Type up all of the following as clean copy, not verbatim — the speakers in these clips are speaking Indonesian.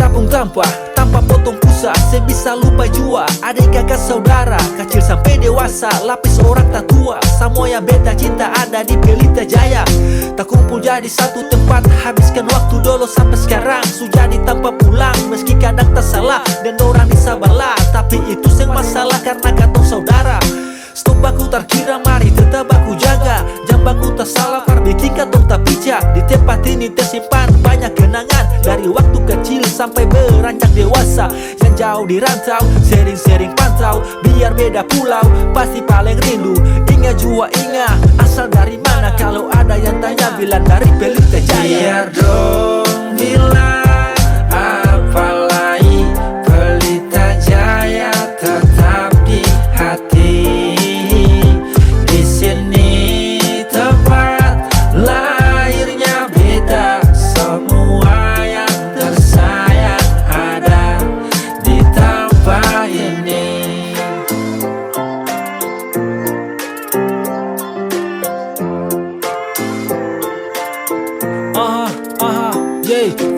beta pun tanpa potong pusat. Saya bisa lupa jua, adik kakak saudara, kecil sampai dewasa, lapis orang tak tua. Semua yang beta cinta ada di Pelita Jaya. Tak kumpul jadi satu tempat, habiskan waktu dulu sampai sekarang. Sudah di tanpa pulang, meski kadang tak salah dan orang disabarlah. Tapi itu seng masalah karena katong saudara. Stop baku terkira, mari tetap baku jaga. Jam baku tak salah, bikin katong tak pijak. Di tempat ini tersimpan banyak kenangan, dari waktu kecil sampai beranjak dewasa. Yang jauh di rantau, sering-sering pantau. Biar beda pulau, pasti paling rindu. Ingat jua ingat, asal dari mana? Kalau ada yang tanya, bilang dari Pelita Jaya. Biar dong bilang apa lagi, Pelita Jaya tetap di hati. Di sini tempat lahirnya beta, semua yang tersayang ada di tempat ini.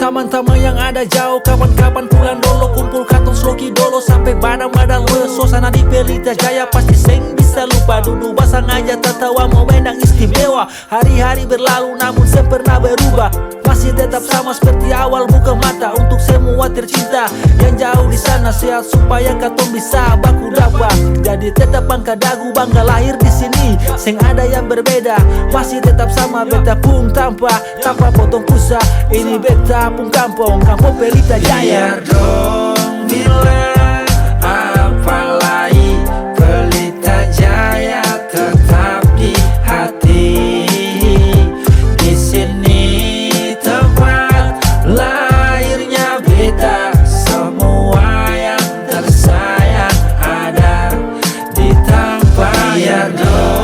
Teman-teman yang ada jauh, kapan-kapan pulang dulu, kumpul katong sloki dulu sampai badan-badan lo. Suasana di Pelita Jaya pasti seng bisa lupa. Duduk basang aja tertawa, mau menang istimewa. Hari-hari berlalu namun saya pernah berubah, masih tetap sama seperti awal. Buka mata untuk semua tercinta yang jauh di sana, sehat supaya katong bisa baku dapat. Jadi tetap angkat dagu, bangga lahir di sini. Seng ada yang berbeda, masih tetap sama. Beta pun tanpa potong pusat. Ini beta pun kampung Pelita Jaya. Biar dong bilang apa lagi, Pelita Jaya tetap di hati. Di sini tempat lahirnya beta, semua yang tersayang ada di tempat. Biar dong